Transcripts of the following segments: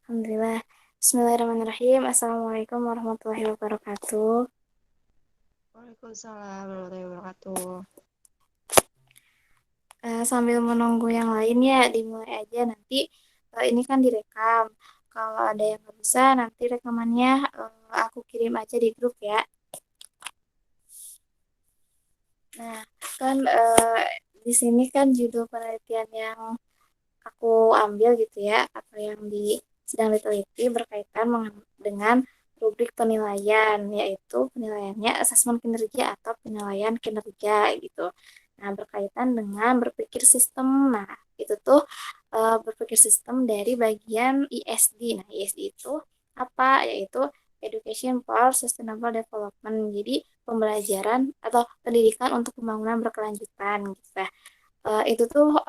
Alhamdulillah. Bismillahirrahmanirrahim. Assalamualaikum warahmatullahi wabarakatuh. Waalaikumsalam warahmatullahi wabarakatuh. Sambil menunggu yang lain ya, dimulai aja nanti. Ini kan direkam. Kalau ada yang nggak bisa, nanti rekamannya aku kirim aja di grup ya. Nah, kan di sini kan judul penelitian yang aku ambil gitu ya, atau yang sedang diteliti berkaitan dengan rubrik penilaian, yaitu penilaiannya asesmen kinerja atau penilaian kinerja gitu. Nah, berkaitan dengan berpikir sistem. Nah, itu tuh berpikir sistem dari bagian ISD. Nah, ISD itu apa? Yaitu Education for Sustainable Development. Jadi, pembelajaran atau pendidikan untuk pembangunan berkelanjutan gitu. Nah, itu tuh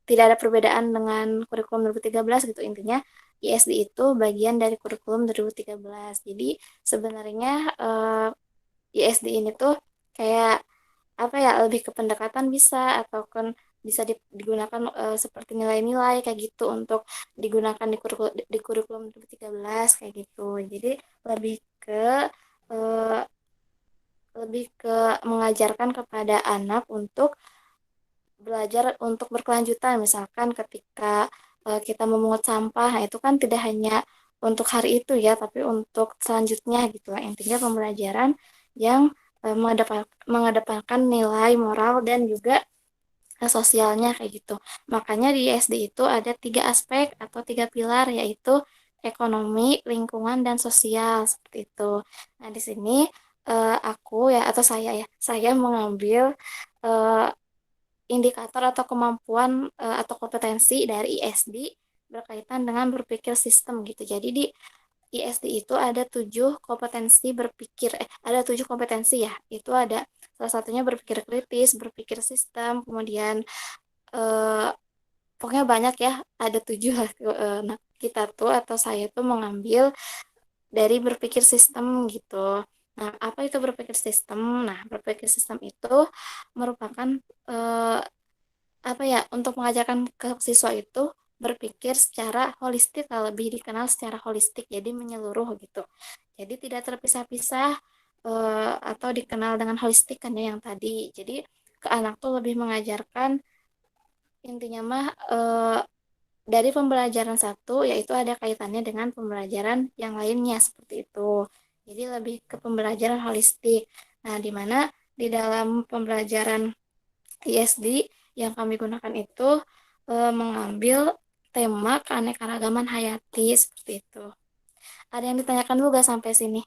tidak ada perbedaan dengan kurikulum 2013 gitu. Intinya ISD itu bagian dari kurikulum 2013. Jadi sebenarnya ISD ini tuh kayak apa ya, lebih ke pendekatan bisa, atau kan bisa digunakan seperti nilai-nilai kayak gitu untuk digunakan di kurikulum 2013 kayak gitu. Jadi lebih ke eh, lebih ke mengajarkan kepada anak untuk belajar untuk berkelanjutan. Misalkan ketika kita memungut sampah, nah itu kan tidak hanya untuk hari itu ya, tapi untuk selanjutnya gitu lah. Intinya pembelajaran yang mengedepankan nilai moral dan juga sosialnya kayak gitu. Makanya di SD itu ada tiga aspek atau tiga pilar, yaitu ekonomi, lingkungan, dan sosial seperti itu. Nah, di sini aku ya, atau saya mengambil eh, indikator atau kemampuan atau kompetensi dari ISD berkaitan dengan berpikir sistem gitu. Jadi di ISD itu ada tujuh kompetensi berpikir, ada tujuh kompetensi ya. Itu ada salah satunya berpikir kritis, berpikir sistem, kemudian eh, pokoknya banyak ya, ada tujuh lah. Nah, kita tuh atau saya tuh mengambil dari berpikir sistem gitu. Nah, apa itu berpikir sistem? Nah, berpikir sistem itu merupakan eh, apa ya, untuk mengajarkan ke siswa itu berpikir secara holistik, lebih dikenal secara holistik, jadi menyeluruh gitu, jadi tidak terpisah-pisah, atau dikenal dengan holistik kan ya yang tadi. Jadi ke anak tuh lebih mengajarkan, intinya mah dari pembelajaran satu yaitu ada kaitannya dengan pembelajaran yang lainnya seperti itu. Jadi lebih ke pembelajaran holistik. Nah, di mana di dalam pembelajaran ISD yang kami gunakan itu mengambil tema keanekaragaman hayati seperti itu. Ada yang ditanyakan dulu gak sampai sini?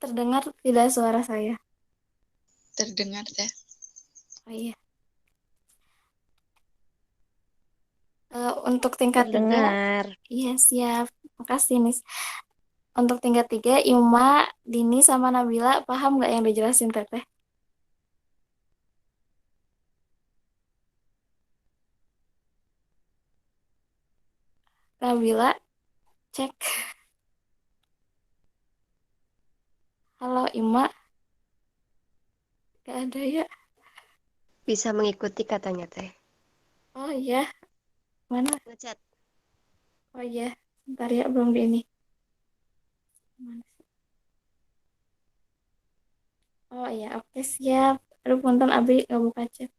Terdengar tidak suara saya? Terdengar teh? Oh iya. Untuk tingkat tiga, Terdengar. iya siap. Makasih nih. Untuk tingkat tiga, Ima, Dini, sama Nabila, paham nggak yang dijelasin Teteh? Nabila, cek. Halo Ima, gak ada ya? Bisa mengikuti katanya teh. Oh iya, mana? Ngechat. Oh iya, bentar ya, belum di ini. Mana sih? Oh iya, oke siap. Aduh, punten Abi nggak buka chat.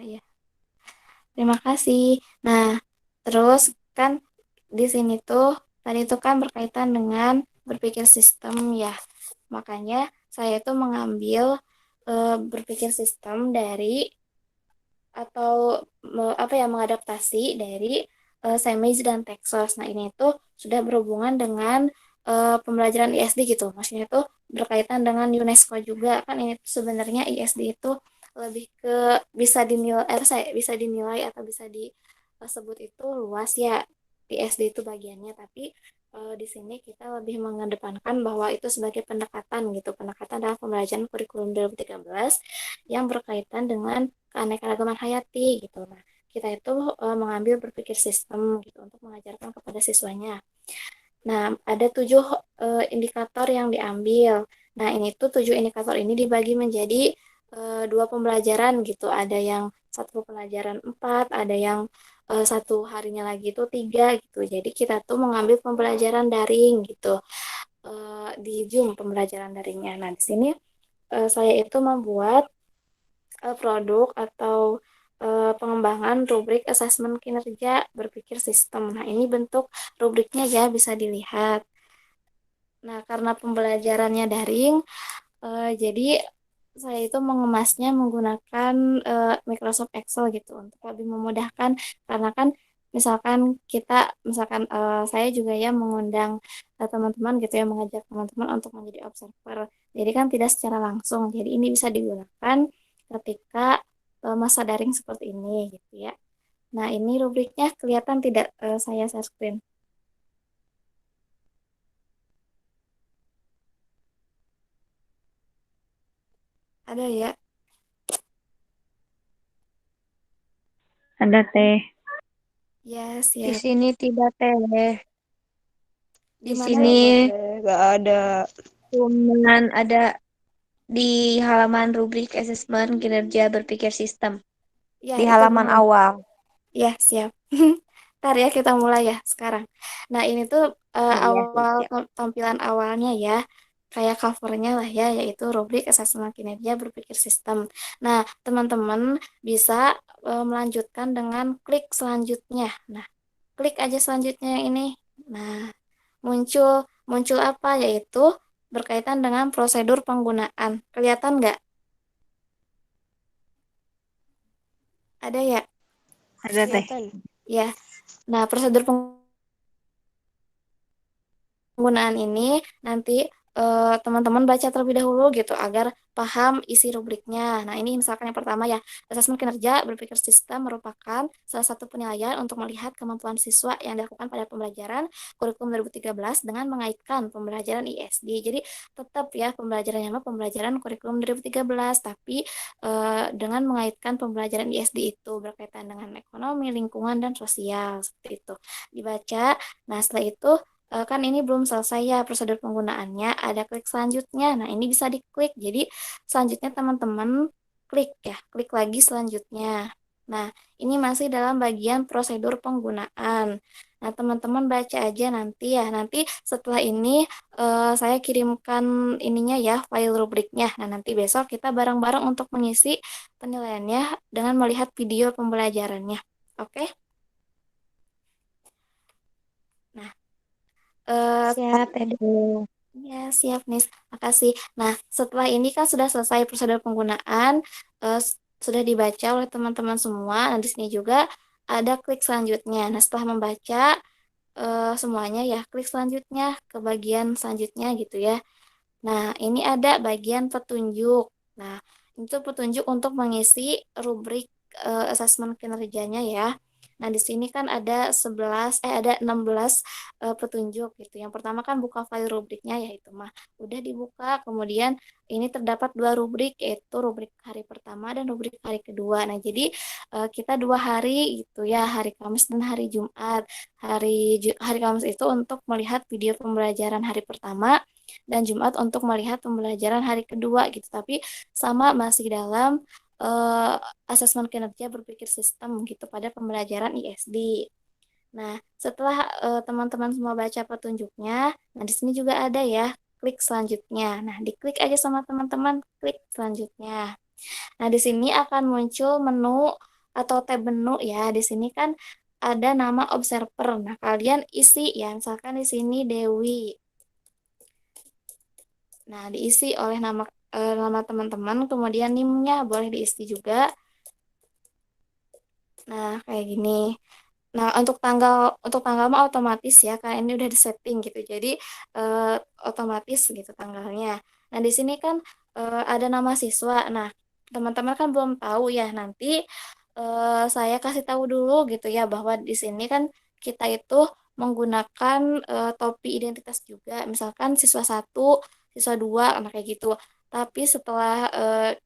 Oh iya, terima kasih. Nah, terus kan di sini tuh tadi tuh kan berkaitan dengan berpikir sistem ya. Makanya saya tuh mengambil berpikir sistem dari, atau apa ya, mengadaptasi dari Semiz dan Texas. Nah, ini tuh sudah berhubungan dengan pembelajaran ISD gitu. Maksudnya itu berkaitan dengan UNESCO juga. Kan ini tuh sebenarnya ISD itu lebih ke bisa dinilai, bisa dinilai atau bisa disebut itu luas ya. ISD itu bagiannya, tapi di sini kita lebih mengedepankan bahwa itu sebagai pendekatan gitu. Pendekatan dalam pembelajaran kurikulum 2013 yang berkaitan dengan keanekaragaman hayati gitu. Nah, kita itu mengambil berpikir sistem gitu untuk mengajarkan kepada siswanya. Nah, ada 7 indikator yang diambil. Nah, ini tuh 7 indikator ini dibagi menjadi dua pembelajaran gitu. Ada yang satu pelajaran 4, ada yang satu harinya lagi itu 3 gitu. Jadi kita tuh mengambil pembelajaran daring gitu. Di Zoom pembelajaran daringnya. Nah, di sini saya itu membuat produk atau pengembangan rubrik asesmen kinerja berpikir sistem. Nah, ini bentuk rubriknya ya bisa dilihat. Nah, karena pembelajarannya daring, jadi saya itu mengemasnya menggunakan Microsoft Excel gitu untuk lebih memudahkan karena kan misalkan misalkan saya juga ya mengundang teman-teman gitu ya mengajak teman-teman untuk menjadi observer. Jadi kan tidak secara langsung. Jadi ini bisa digunakan ketika masa daring seperti ini gitu ya. Nah, ini rubriknya kelihatan tidak saya share screen. Ada ya? Ada teh. Ya, Di siap. sini tidak teh. Di Di mana sini itu? Gak ada. cuman ada di halaman rubrik asesmen kinerja berpikir sistem. Ya, Di itu halaman benar. awal. Ya, siap. Ntar ya kita mulai ya sekarang. Nah, ini tuh Oh iya, awal siap. tampilan awalnya ya. Kayak covernya lah ya, yaitu rubrik asesmen kinerja berpikir sistem. Nah, teman-teman bisa melanjutkan dengan klik selanjutnya. Nah, klik aja selanjutnya yang ini. Nah, muncul muncul apa? Yaitu berkaitan dengan prosedur penggunaan. Kelihatan nggak? Ada ya? Ada teh. Kelihatan. Ya. Nah, prosedur penggunaan ini nanti teman-teman baca terlebih dahulu gitu agar paham isi rubriknya. Nah, ini misalkan yang pertama ya, asesmen kinerja berpikir sistem merupakan salah satu penilaian untuk melihat kemampuan siswa yang dilakukan pada pembelajaran kurikulum 2013 dengan mengaitkan pembelajaran ISD. Jadi tetap ya pembelajarannya mah pembelajaran kurikulum 2013 tapi dengan mengaitkan pembelajaran ISD itu berkaitan dengan ekonomi, lingkungan dan sosial seperti itu. Dibaca. Nah, setelah itu kan ini belum selesai ya prosedur penggunaannya, ada klik selanjutnya. Nah, ini bisa diklik. Jadi, selanjutnya teman-teman klik ya, klik lagi selanjutnya. Nah, ini masih dalam bagian prosedur penggunaan. Nah, teman-teman baca aja nanti ya. Nanti setelah ini saya kirimkan ininya ya, file rubriknya. Nah, nanti besok kita bareng-bareng untuk mengisi penilaiannya dengan melihat video pembelajarannya. Oke? Nah, eh, Siap, teh dulu. ya, siap nih. Makasih. Nah, setelah ini kan sudah selesai prosedur penggunaan, sudah dibaca oleh teman-teman semua. Nah, di sini juga ada klik selanjutnya. Nah, setelah membaca semuanya ya, klik selanjutnya ke bagian selanjutnya gitu ya. Nah, ini ada bagian petunjuk. Nah, itu petunjuk untuk mengisi rubrik asesmen kinerjanya ya. Nah, di sini kan ada 16 petunjuk gitu. Yang pertama kan buka file rubriknya yaitu mah udah dibuka. Kemudian ini terdapat dua rubrik yaitu rubrik hari pertama dan rubrik hari kedua. Nah, jadi kita 2 hari gitu ya, hari Kamis dan hari Jumat. Hari Kamis itu untuk melihat video pembelajaran hari pertama dan Jumat untuk melihat pembelajaran hari kedua gitu. Tapi sama masih dalam eh, asesmen kinerja berpikir sistem gitu pada pembelajaran ISD. Nah, setelah teman-teman semua baca petunjuknya, nah di sini juga ada ya klik selanjutnya. Nah, diklik aja sama teman-teman, klik selanjutnya. Nah, di sini akan muncul menu atau tab menu ya. Di sini kan ada nama observer. Nah, kalian isi ya, misalkan di sini Dewi. Nah, diisi oleh nama teman-teman, kemudian NIM-nya boleh diisi juga. Nah, kayak gini. Nah, untuk tanggal mah otomatis ya, karena ini udah disetting gitu. Jadi eh, otomatis gitu tanggalnya. Nah, di sini kan ada nama siswa. Nah, teman-teman kan belum tahu ya. Nanti saya kasih tahu dulu gitu ya bahwa di sini kan kita itu menggunakan topi identitas juga. Misalkan siswa satu, siswa dua, nah kayak gitu. Tapi setelah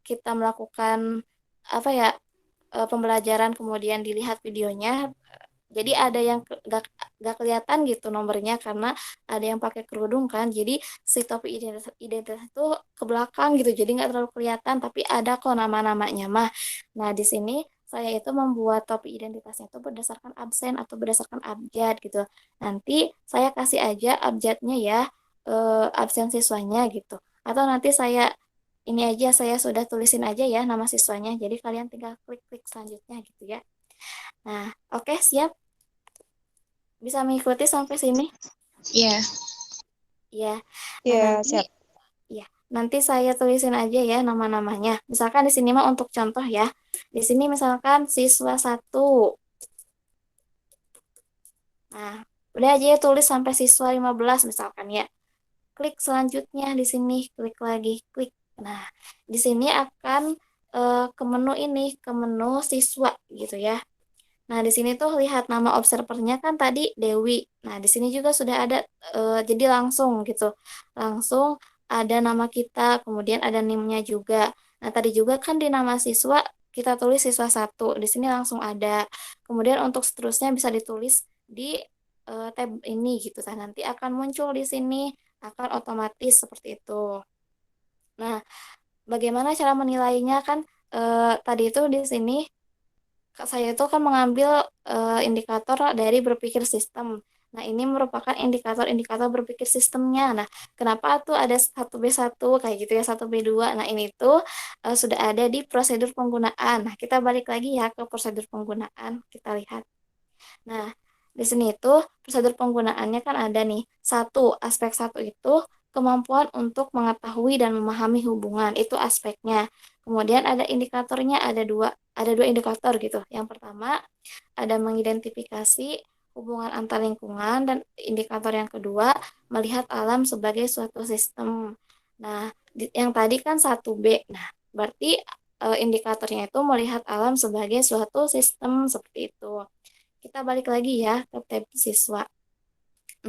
kita melakukan apa ya pembelajaran kemudian dilihat videonya jadi ada yang nggak kelihatan gitu nomornya karena ada yang pakai kerudung kan. Jadi si topi identitas itu ke belakang gitu. Jadi nggak terlalu kelihatan tapi ada kok nama-namanya mah. Nah, di sini saya itu membuat topi identitasnya itu berdasarkan absen atau berdasarkan abjad gitu. Nanti saya kasih aja abjadnya ya, absen siswanya gitu. Atau nanti ini aja saya sudah tulisin aja ya nama siswanya. Jadi kalian tinggal klik-klik selanjutnya gitu ya. Nah, oke, siap. Bisa mengikuti sampai sini? Iya. Ya. Nah, Ya, nanti siap. ya, nanti saya tulisin aja ya nama-namanya. Misalkan di sini mah untuk contoh ya. Di sini misalkan siswa satu. Nah, udah aja ya tulis sampai siswa 15 misalkan ya. Klik selanjutnya di sini, klik lagi, klik. Nah, di sini akan ke menu ini, ke menu siswa gitu ya. Nah, di sini tuh lihat nama observernya kan tadi Dewi. Nah, di sini juga sudah ada, jadi langsung gitu. Langsung ada nama kita, kemudian ada NIM-nya juga. Nah, tadi juga kan di nama siswa kita tulis siswa satu. Di sini langsung ada. Kemudian untuk seterusnya bisa ditulis di tab ini gitu. Nah, nanti akan muncul di sini, akan otomatis seperti itu. Nah, bagaimana cara menilainya kan tadi itu di sini saya itu kan mengambil indikator dari berpikir sistem. Nah, ini merupakan indikator-indikator berpikir sistemnya. Nah, kenapa tuh ada 1B1 kayak gitu ya, 1B2. Nah, ini tuh sudah ada di prosedur penggunaan. Nah, kita balik lagi ya ke prosedur penggunaan. Kita lihat. Nah, di sini itu prosedur penggunaannya kan ada nih. Satu, aspek satu itu kemampuan untuk mengetahui dan memahami hubungan. Itu aspeknya. Kemudian ada indikatornya, ada dua indikator gitu. Yang pertama, ada mengidentifikasi hubungan antar lingkungan dan indikator yang kedua, melihat alam sebagai suatu sistem. Nah, yang tadi kan 1B. Nah, berarti indikatornya itu melihat alam sebagai suatu sistem seperti itu. Kita balik lagi ya ke tab siswa.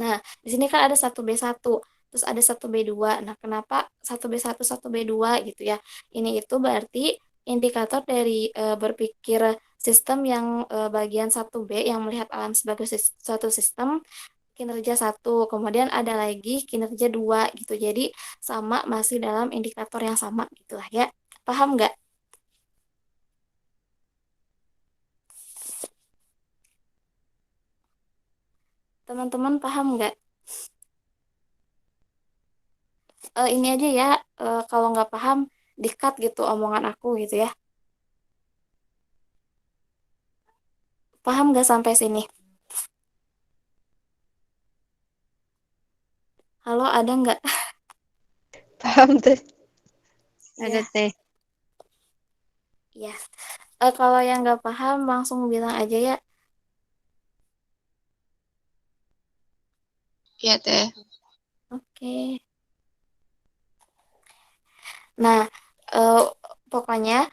Nah, di sini kan ada 1B1, terus ada 1B2. Nah, kenapa 1B1, 1B2 gitu ya? Ini itu berarti indikator dari berpikir sistem yang bagian 1B yang melihat alam sebagai suatu sistem kinerja satu, kemudian ada lagi kinerja dua gitu. Jadi sama masih dalam indikator yang sama gitulah ya. Paham nggak? Teman-teman paham nggak? Ini aja ya, kalau nggak paham di-cut gitu omongan aku gitu ya. Paham nggak sampai sini? Halo, ada nggak? Paham teh. Ada Ya, teh. ya. Kalau yang nggak paham langsung bilang aja ya. Iya, Teh. Oke. Nah, eh, pokoknya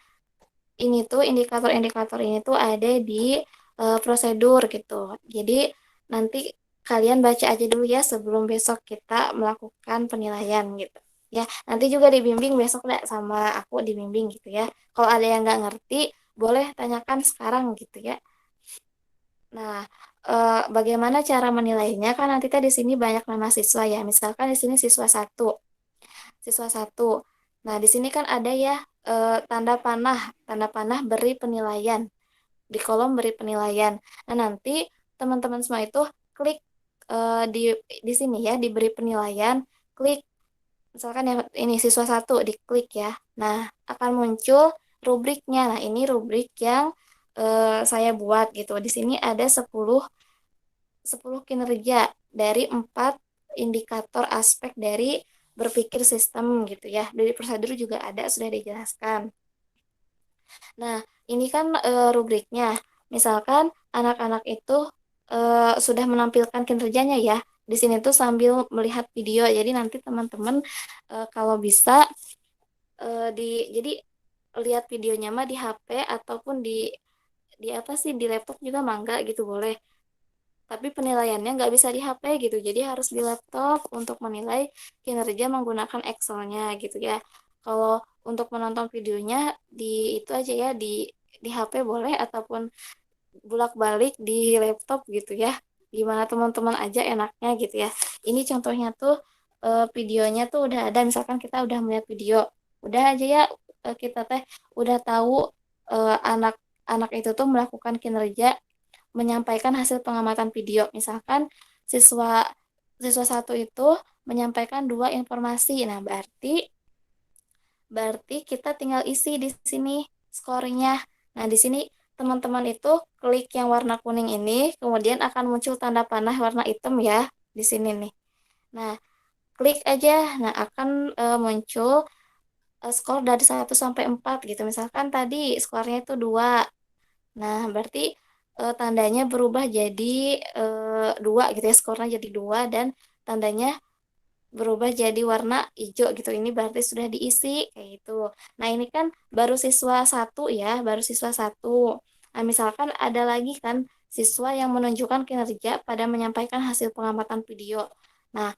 ini tuh indikator-indikator ini tuh ada di prosedur gitu. Jadi nanti kalian baca aja dulu ya sebelum besok kita melakukan penilaian gitu. Ya, nanti juga dibimbing besok deh sama aku dibimbing gitu ya. Kalau ada yang nggak ngerti, boleh tanyakan sekarang gitu ya. Nah, bagaimana cara menilainya? Kan nanti teh di sini banyak nama siswa ya. Misalkan di sini siswa satu, siswa satu. Nah, di sini kan ada ya tanda panah beri penilaian di kolom beri penilaian. Nah, nanti teman-teman semua itu klik di sini ya, diberi penilaian, klik misalkan yang ini siswa satu, diklik ya. Nah, akan muncul rubriknya. Nah, ini rubrik yang saya buat gitu. Di sini ada 10 kinerja dari 4 indikator aspek dari berpikir sistem gitu ya. Dari prosedur juga ada sudah dijelaskan. Nah, ini kan rubriknya. Misalkan anak-anak itu sudah menampilkan kinerjanya ya. Di sini tuh sambil melihat video. Jadi nanti teman-teman kalau bisa jadi lihat videonya mah di HP ataupun di apa sih di laptop juga mangga gitu boleh. Tapi penilaiannya nggak bisa di HP gitu. Jadi harus di laptop untuk menilai kinerja menggunakan Excel-nya gitu ya. Kalau untuk menonton videonya itu aja ya di HP boleh ataupun bolak-balik di laptop gitu ya. gimana teman-teman aja enaknya gitu ya. Ini contohnya tuh videonya tuh udah ada, misalkan kita udah melihat video, udah aja ya kita teh udah tahu anak-anak itu tuh melakukan kinerja menyampaikan hasil pengamatan video. Misalkan siswa siswa satu itu menyampaikan dua informasi. Nah, berarti berarti kita tinggal isi di sini skornya. Nah, di sini teman-teman itu klik yang warna kuning ini, kemudian akan muncul tanda panah warna hitam ya di sini nih. Nah, klik aja. Nah, akan muncul skor dari 1 sampai 4 gitu. Misalkan tadi skornya itu 2. Nah, berarti tandanya berubah jadi 2 gitu ya, skornya jadi 2 dan tandanya berubah jadi warna hijau gitu. Ini berarti sudah diisi kayak gitu. Nah, ini kan baru siswa satu ya, baru siswa satu. Nah, misalkan ada lagi kan siswa yang menunjukkan kinerja pada menyampaikan hasil pengamatan video. Nah,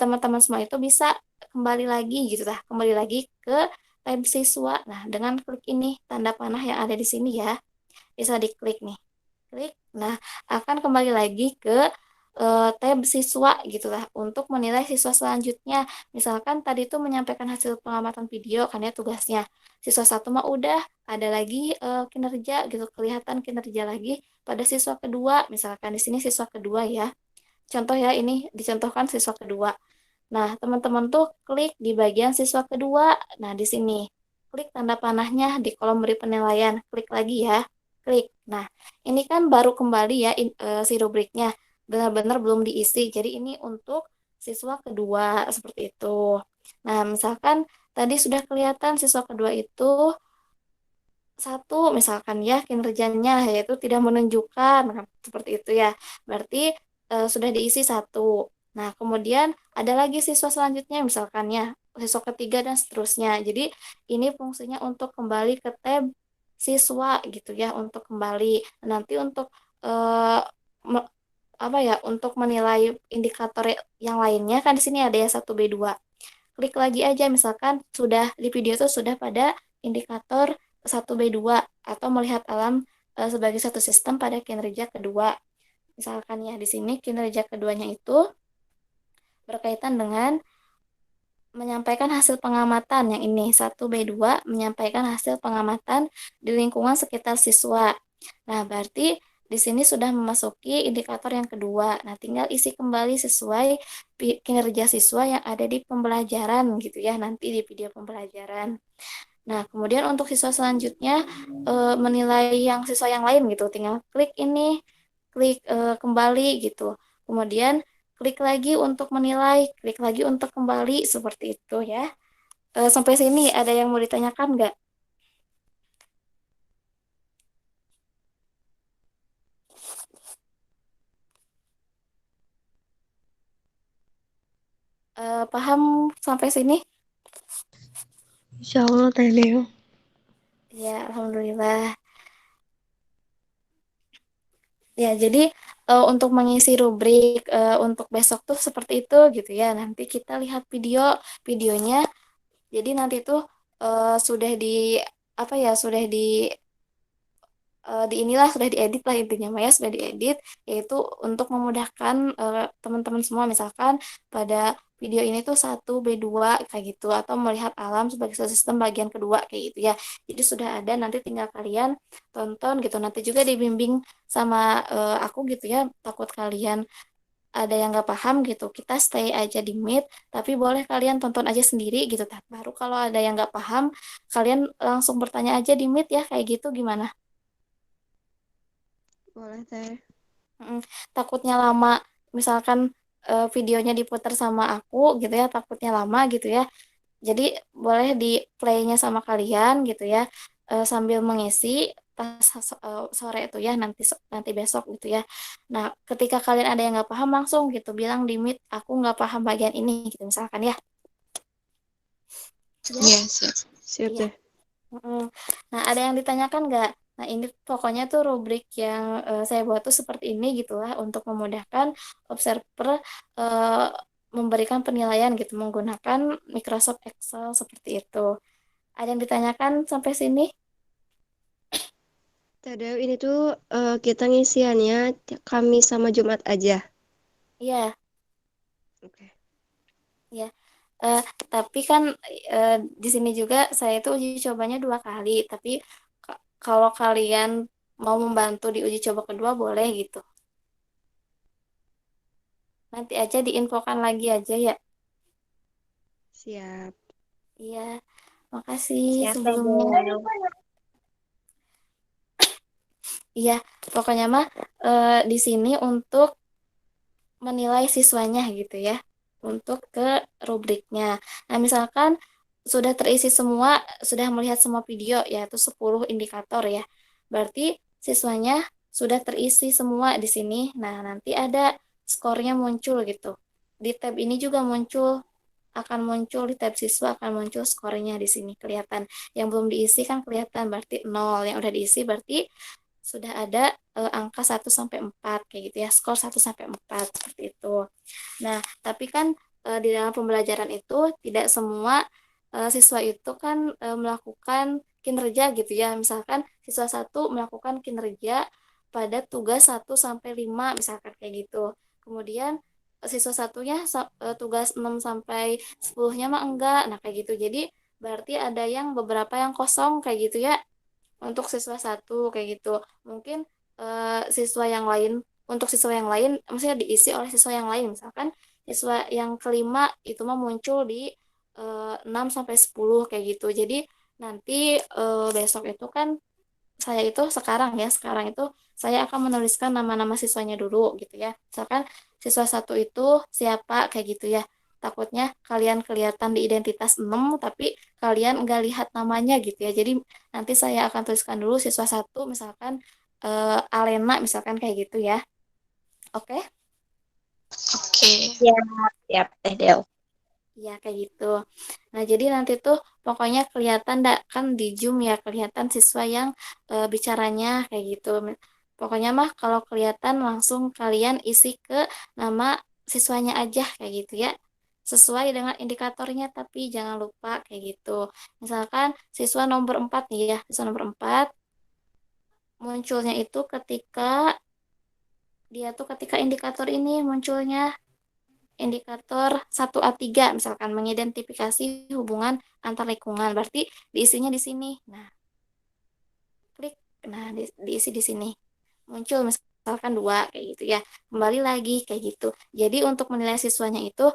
teman-teman semua itu bisa kembali lagi gitu lah, kembali lagi ke tab siswa. Nah, dengan klik ini tanda panah yang ada di sini ya, bisa diklik nih. Klik. Nah, akan kembali lagi ke tab siswa gitu lah untuk menilai siswa selanjutnya. Misalkan tadi itu menyampaikan hasil pengamatan video kan ya tugasnya. Siswa satu mah udah ada lagi kinerja gitu, kelihatan kinerja lagi pada siswa kedua. Misalkan di sini siswa kedua ya. Contoh ya, ini dicontohkan siswa kedua. Nah, teman-teman tuh klik di bagian siswa kedua. Nah, di sini klik tanda panahnya di kolom beri penilaian. Klik lagi ya. Klik. Nah, ini kan baru kembali ya si rubriknya. Benar-benar belum diisi. Jadi ini untuk siswa kedua seperti itu. Nah, misalkan tadi sudah kelihatan siswa kedua itu satu misalkan ya kinerjanya yaitu tidak menunjukkan. Nah, seperti itu ya, berarti sudah diisi satu. Nah, kemudian ada lagi siswa selanjutnya misalkan ya siswa ketiga dan seterusnya. Jadi ini fungsinya untuk kembali ke tab siswa gitu ya, untuk kembali nanti untuk eh, me- apa ya, untuk menilai indikator yang lainnya kan di sini ada ya 1B2. Klik lagi aja, misalkan sudah di video itu sudah pada indikator 1B2 atau melihat alam sebagai satu sistem pada kinerja kedua. Misalkan ya di sini kinerja keduanya itu berkaitan dengan menyampaikan hasil pengamatan yang ini 1B2 menyampaikan hasil pengamatan di lingkungan sekitar siswa. Nah, berarti di sini sudah memasuki indikator yang kedua. Nah, tinggal isi kembali sesuai kinerja siswa yang ada di pembelajaran gitu ya, nanti di video pembelajaran. Nah, kemudian untuk siswa selanjutnya menilai yang siswa yang lain gitu, tinggal klik ini, klik kembali gitu. Kemudian klik lagi untuk menilai, klik lagi untuk kembali seperti itu ya. Sampai sini ada yang mau ditanyakan nggak? Paham sampai sini? Insya Allah Teh Neo. Ya, alhamdulillah. Ya, jadi untuk mengisi rubrik untuk besok tuh seperti itu gitu ya. Nanti kita lihat videonya. Jadi nanti tuh sudah di apa ya, sudah di inilah sudah diedit lah intinya Maya sudah diedit, yaitu untuk memudahkan teman-teman semua misalkan pada video ini tuh 1B2 kayak gitu atau melihat alam sebagai satu sistem bagian kedua kayak gitu ya. Jadi sudah ada, nanti tinggal kalian tonton gitu, nanti juga dibimbing sama aku gitu ya, takut kalian ada yang nggak paham gitu, kita stay aja di Meet, tapi boleh kalian tonton aja sendiri gitu. Baru kalau ada yang nggak paham, kalian langsung bertanya aja di Meet ya, kayak gitu gimana? Boleh Teh. Mm, takutnya lama, misalkan videonya diputar sama aku gitu ya, takutnya lama gitu ya. Jadi boleh di playnya sama kalian gitu ya, sambil mengisi pas sore itu ya, nanti besok gitu ya. Nah, ketika kalian ada yang nggak paham langsung gitu bilang di Meet, aku nggak paham bagian ini gitu misalkan ya. Siap? Iya, siap. Siap Iya. Teh. Mm. Nah, ada yang ditanyakan nggak? Nah, ini pokoknya tuh rubrik yang saya buat tuh seperti ini gitulah untuk memudahkan observer eh, memberikan penilaian gitu menggunakan Microsoft Excel seperti itu. Ada yang ditanyakan sampai sini? Tadeu, ini tuh kita ngisiannya Kamis sama Jumat aja. Iya, Oke. ya. Eh, tapi kan di sini juga saya itu uji cobanya 2 kali. Tapi kalau kalian mau membantu di uji coba kedua boleh gitu. Nanti aja diinfokan lagi aja ya. Siap. Iya, makasih Siap teh sebelumnya. Del. Iya, pokoknya mah di sini untuk menilai siswanya gitu ya untuk ke rubriknya. Nah, misalkan sudah terisi semua, sudah melihat semua video yaitu 10 indikator ya. Berarti siswanya sudah terisi semua di sini. Nah, nanti ada skornya muncul gitu. Di tab ini juga akan muncul di tab siswa akan muncul skornya di sini kelihatan. Yang belum diisi kan kelihatan berarti 0, yang udah diisi berarti sudah ada angka 1 sampai 4 kayak gitu ya, skor 1 sampai 4 seperti itu. Nah, tapi kan di dalam pembelajaran itu tidak semua siswa itu kan melakukan kinerja gitu ya. Misalkan siswa satu melakukan kinerja pada tugas 1 sampai 5 misalkan kayak gitu. Kemudian siswa satunya tugas 6 sampai 10-nya mah enggak. Nah, kayak gitu. Jadi berarti ada yang beberapa yang kosong kayak gitu ya untuk siswa satu kayak gitu. Mungkin siswa yang lain untuk siswa yang lain maksudnya diisi oleh siswa yang lain. Misalkan siswa yang kelima itu mah muncul di 6 sampai 10 kayak gitu. Jadi nanti besok itu kan sekarang itu saya akan menuliskan nama-nama siswanya dulu gitu ya. Misalkan siswa satu itu siapa kayak gitu ya. Takutnya kalian kelihatan di identitas 6 tapi kalian nggak lihat namanya gitu ya. Jadi nanti saya akan tuliskan dulu siswa satu misalkan Alena misalkan kayak gitu ya. Oke? Oke. Siap, siap teh Del. Ya kayak gitu. Nah, jadi nanti tuh pokoknya kelihatan dak kan di Zoom ya kelihatan siswa yang bicaranya kayak gitu. Pokoknya mah kalau kelihatan langsung kalian isi ke nama siswanya aja kayak gitu ya. Sesuai dengan indikatornya tapi jangan lupa kayak gitu. Misalkan siswa nomor 4 nih ya, siswa nomor 4 munculnya itu ketika indikator ini munculnya indikator 1A3 misalkan mengidentifikasi hubungan antar lingkungan berarti diisinya di sini. Nah, klik diisi di sini. Muncul misalkan 2 kayak gitu ya. Kembali lagi kayak gitu. Jadi untuk menilai siswanya itu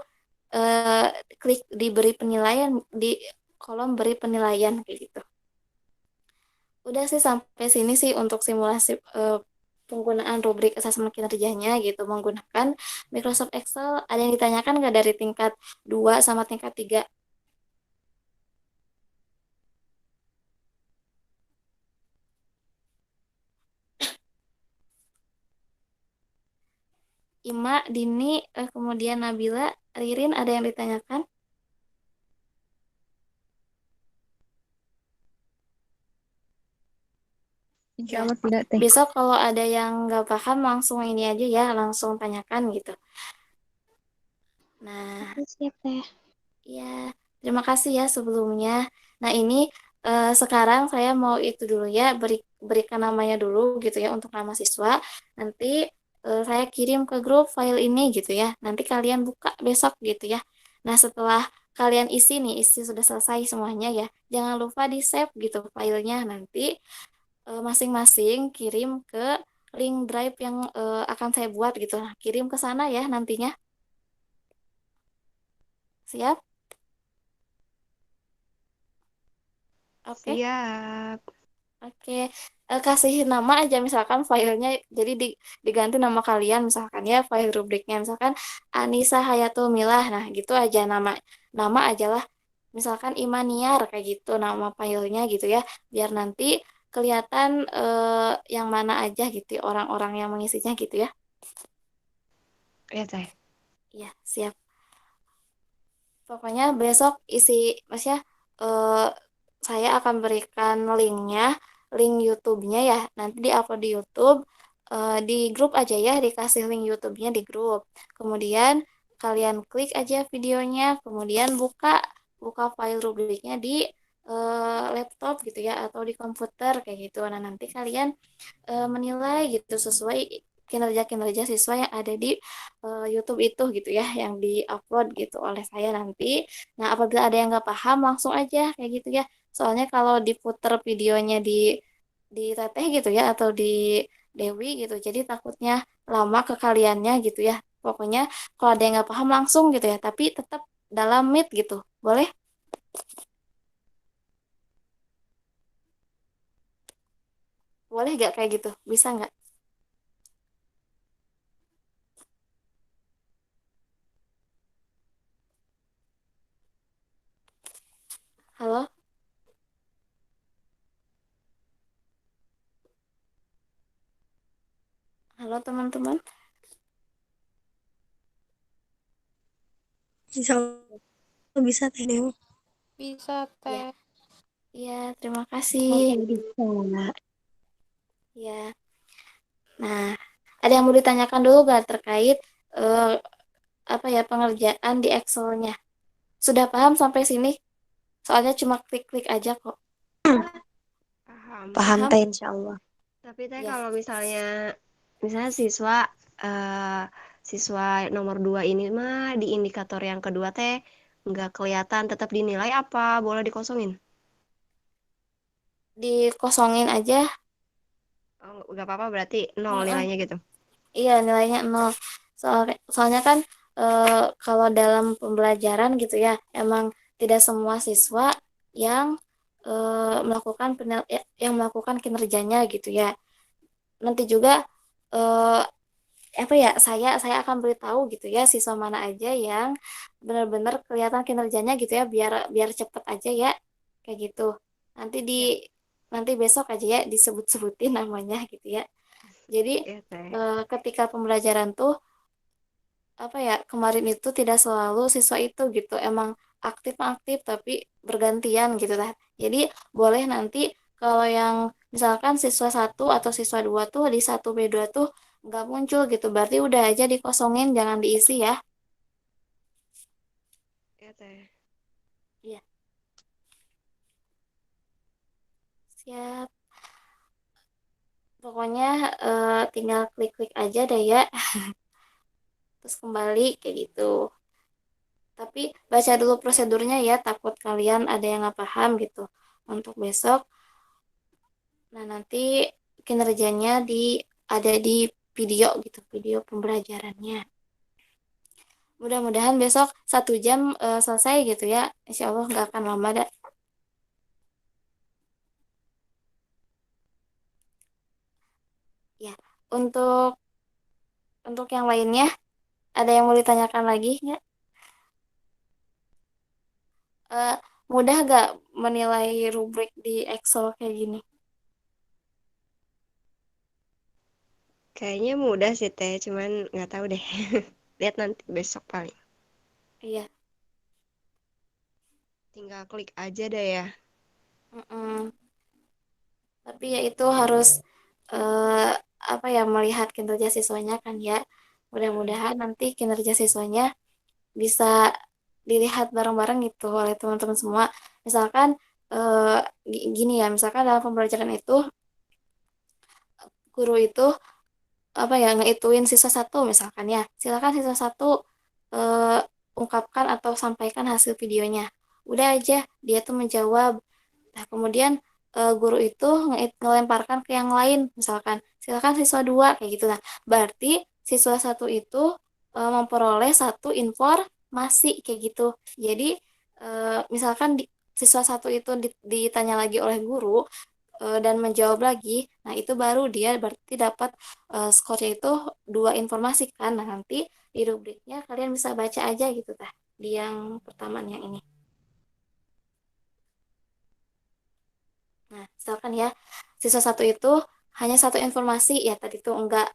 eh, klik diberi penilaian di kolom beri penilaian kayak gitu. Udah sih sampai sini sih untuk simulasi penggunaan rubrik asesmen kinerjanya gitu menggunakan Microsoft Excel. Ada yang ditanyakan nggak dari tingkat 2 sama tingkat 3? Ima, Dini, kemudian Nabila, Ririn ada yang ditanyakan? Insya Ya, Allah tidak teh. besok kalau ada yang nggak paham langsung ini aja ya, langsung tanyakan gitu. Nah, Oke, siap teh. ya, terima kasih ya sebelumnya. Nah, ini sekarang saya mau itu dulu ya, berikan namanya dulu gitu ya untuk nama siswa. Nanti saya kirim ke grup file ini gitu ya. Nanti kalian buka besok gitu ya. Nah, setelah kalian isi sudah selesai semuanya ya. Jangan lupa di-save gitu filenya. Nanti masing-masing kirim ke link drive yang akan saya buat gitu. Nah, kirim ke sana ya nantinya. Siap? Oke. Siap. Oke, kasih nama aja misalkan filenya jadi diganti nama kalian misalkan ya file rubriknya misalkan Anissa Hayatul Milah. Nah, gitu aja nama nama aja lah. Misalkan Imaniar kayak gitu nama filenya gitu ya. Biar nanti kelihatan yang mana aja gitu orang-orang yang mengisinya gitu ya. Ya, teh. Iya, siap. Pokoknya besok isi Mas ya eh, saya akan berikan linknya, link YouTube-nya ya. Nanti diupload di YouTube di grup aja ya, dikasih link YouTube-nya di grup. Kemudian kalian klik aja videonya, kemudian buka buka file rubriknya di laptop gitu ya atau di komputer kayak gitu. Nah, nanti kalian menilai gitu sesuai kinerja-kinerja siswa yang ada di YouTube itu gitu ya, yang di-upload gitu oleh saya nanti. Nah, apabila ada yang nggak paham langsung aja kayak gitu ya. Soalnya kalau diputer videonya di Teteh gitu ya atau di Dewi gitu, jadi takutnya lama ke kaliannya gitu ya. Pokoknya kalau ada yang nggak paham langsung gitu ya, tapi tetap dalam Meet gitu. Boleh? Boleh nggak kayak gitu? Bisa nggak? Halo? Halo teman-teman? Insya Allah bisa Teh Dew. Bisa, Ya, Teh. ya, terima kasih. Oke, bisa. Ya, nah, ada yang mau ditanyakan dulu nggak terkait eh, apa ya pengerjaan di Excel-nya? Sudah paham sampai sini? Soalnya cuma klik-klik aja kok. Paham. Paham Paham? Teh Insya Allah. Tapi teh Ya, kalau misalnya siswa nomor 2 ini mah di indikator yang kedua teh nggak kelihatan tetap dinilai apa boleh dikosongin? dikosongin aja. Oh, nggak apa-apa berarti nol Mm-mm. nilainya gitu. Iya, nilainya nol. Soalnya kan kalau dalam pembelajaran gitu ya, emang tidak semua siswa yang yang melakukan kinerjanya gitu ya. Nanti juga eh, apa ya saya akan beritahu gitu ya siswa mana aja yang benar-benar kelihatan kinerjanya gitu ya biar biar cepet aja ya kayak gitu. Nanti di Ya, nanti besok aja ya disebut-sebutin namanya gitu ya. Jadi ya teh. ketika pembelajaran tuh apa ya kemarin itu tidak selalu siswa itu gitu emang aktif tapi bergantian gitu lah. Jadi boleh nanti kalau yang misalkan siswa satu atau siswa dua tuh di satu B2 tuh nggak muncul gitu berarti udah aja dikosongin jangan diisi ya. Ya teh. Iya, siap. Pokoknya tinggal klik-klik aja deh ya terus kembali kayak gitu. Tapi baca dulu prosedurnya ya takut kalian ada yang nggak paham gitu untuk besok. Nah, nanti kinerjanya ada di video gitu, video pembelajarannya. Mudah-mudahan besok 1 jam selesai gitu ya. Insya Allah nggak akan lama dah. Ya, untuk yang lainnya ada yang mau ditanyakan lagi nggak? Eh, mudah nggak menilai rubrik di Excel kayak gini? Kayaknya mudah sih teh, cuman nggak tahu deh. Lihat nanti besok paling. Iya. Tinggal klik aja deh ya. Mm-mm. Tapi ya itu harus eh, apa ya melihat kinerja siswanya kan ya. Mudah-mudahan nanti kinerja siswanya bisa dilihat bareng-bareng gitu oleh teman-teman semua. Misalkan gini ya, misalkan dalam pembelajaran itu guru itu apa ya ngehituin siswa satu misalkan ya. Silakan siswa satu eh, ungkapkan atau sampaikan hasil videonya. Udah aja dia tuh menjawab. Nah, kemudian guru itu ngelemparkan ke yang lain, misalkan silakan siswa dua kayak gitu. Nah, berarti siswa satu itu memperoleh satu informasi kayak gitu. Jadi, misalkan siswa satu itu ditanya lagi oleh guru dan menjawab lagi, nah itu baru dia berarti dapat skornya itu 2 informasi kan. Nah, nanti di rubriknya kalian bisa baca aja gitu tah di yang pertama nih, yang ini. Nah, misalkan ya, siswa satu itu hanya satu informasi ya tadi tuh enggak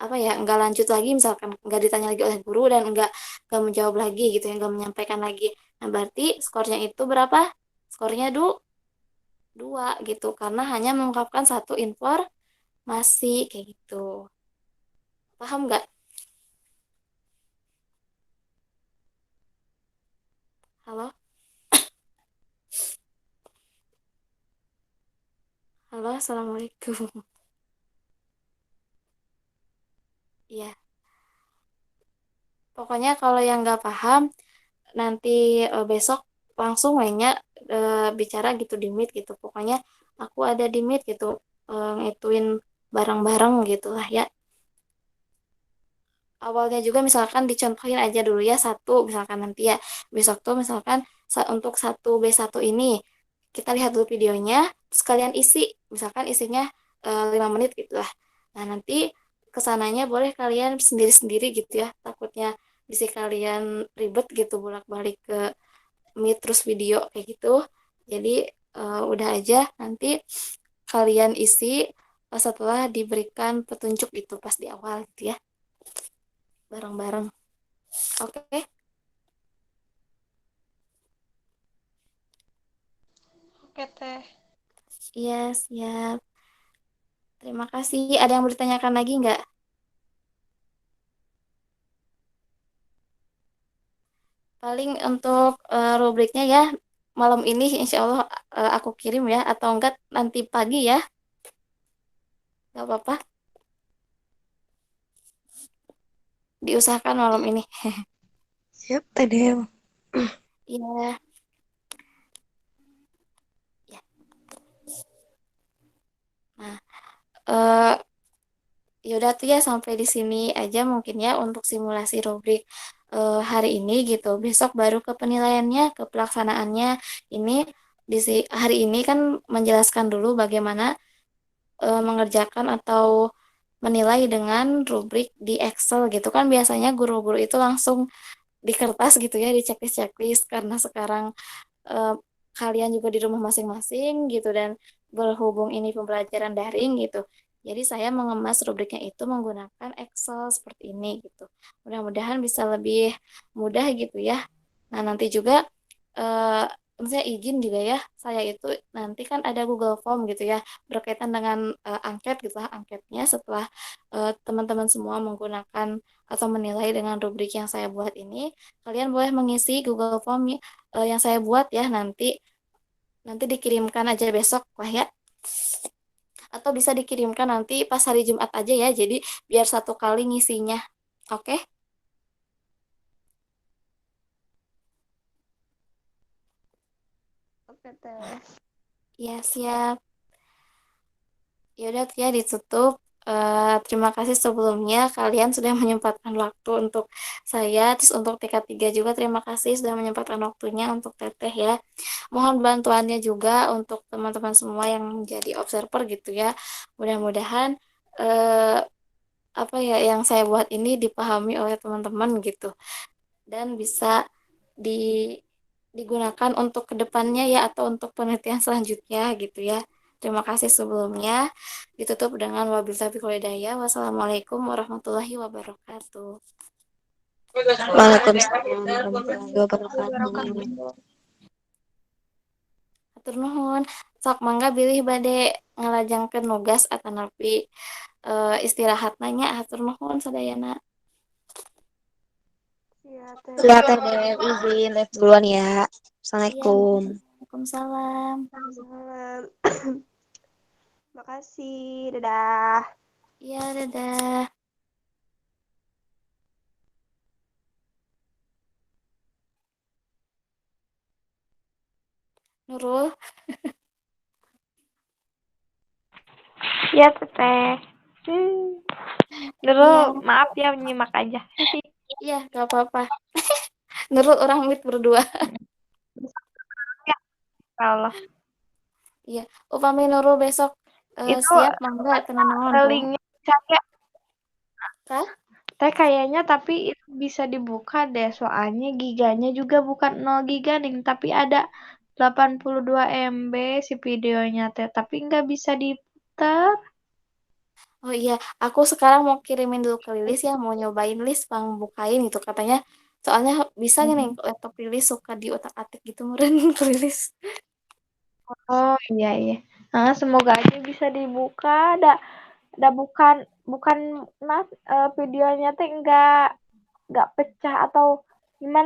apa ya enggak lanjut lagi misalkan enggak ditanya lagi oleh guru dan enggak menjawab lagi gitu ya enggak menyampaikan lagi. Nah, berarti skornya itu berapa? Skornya 2 gitu karena hanya mengungkapkan satu informasi kayak gitu. Paham nggak? Halo? Halo, assalamualaikum. Iya, pokoknya kalau yang nggak paham nanti besok langsung mainnya bicara gitu di Meet gitu. Pokoknya aku ada di Meet gitu, ngituin bareng-bareng gitu lah ya. Awalnya juga misalkan dicontohin aja dulu ya satu, misalkan nanti ya besok tuh misalkan untuk satu B1 ini kita lihat dulu videonya, terus kalian isi, misalkan isinya 5 menit gitu lah. Nah nanti kesananya boleh kalian sendiri-sendiri gitu ya, takutnya isi kalian ribet gitu bolak-balik ke Meet terus video kayak gitu. Jadi udah aja nanti kalian isi setelah diberikan petunjuk gitu pas di awal gitu ya, bareng-bareng. Oke. Oke, Teh. Iya, siap. Terima kasih. Ada yang mau ditanyakan lagi nggak? Paling untuk rubriknya ya, malam ini insya Allah aku kirim ya, atau enggak nanti pagi ya. Nggak apa-apa, diusahakan malam ini. Siap, Teh Del. Iya, ya. Nah, eh yaudah tuh ya sampai di sini aja mungkin ya untuk simulasi rubrik hari ini gitu. Besok baru ke penilaiannya, ke pelaksanaannya. Ini hari ini kan menjelaskan dulu bagaimana mengerjakan atau menilai dengan rubrik di Excel gitu kan biasanya guru-guru itu langsung di kertas gitu ya di checklist karena sekarang eh, kalian juga di rumah masing-masing gitu dan berhubung ini pembelajaran daring gitu. Jadi saya mengemas rubriknya itu menggunakan Excel seperti ini gitu. Mudah-mudahan bisa lebih mudah gitu ya. Nah, nanti juga eh saya izin juga ya, saya itu nanti kan ada Google Form gitu ya, berkaitan dengan angket gitu lah, angketnya setelah teman-teman semua menggunakan atau menilai dengan rubrik yang saya buat ini, kalian boleh mengisi Google Form yang saya buat ya nanti nanti dikirimkan aja besok lah ya, atau bisa dikirimkan nanti pas hari Jumat aja ya, jadi biar satu kali ngisinya. Oke. Oke, Teh. Ya siap. Ya udah ya ditutup. Terima kasih sebelumnya kalian sudah menyempatkan waktu untuk saya. Terus untuk TK3 juga terima kasih sudah menyempatkan waktunya untuk Teteh ya. Mohon bantuannya juga untuk teman-teman semua yang menjadi observer gitu ya. Mudah-mudahan eh, apa ya yang saya buat ini dipahami oleh teman-teman gitu dan bisa di digunakan untuk kedepannya ya atau untuk penelitian selanjutnya gitu ya. Terima kasih sebelumnya. Ditutup dengan wabil taufiq wal hidayah. Wassalamualaikum warahmatullahi wabarakatuh. Waalaikumsalam warahmatullahi wabarakatuh. Atur nuhun. Sok mangga bilih bade ngalajangkeun nugas atanapi istirahat nanya atur nuhun sadayana. Iya, Teh. Siap, Teh Del. Izin live duluan ya. Iya, Assalamualaikum. Waalaikumsalam. Salam. Makasih. Dadah. Iya, dadah. Nurul. Iya, Teteh. Dulu Iya, maaf ya menyimak aja. iya, gak apa-apa. Nurul orang mit berdua. Ya, Allah. Iya, upami Nurul besok Itu siap mangga tenan naon tuh. linknya saya Kah? teh kayaknya tapi itu bisa dibuka deh soalnya giganya juga bukan 0 giga nih tapi ada 82 MB si videonya teh tapi nggak bisa diputar. Oh iya, aku sekarang mau kirimin dulu ke Lilis ya, mau nyobain list, pang bukain gitu katanya. Soalnya bisa nih laptop Lilis suka diutak-atik gitu meren ke Lilis. Oh iya iya. Nah, semoga aja bisa dibuka. Ada bukan bukan videonya teh nggak pecah atau gimana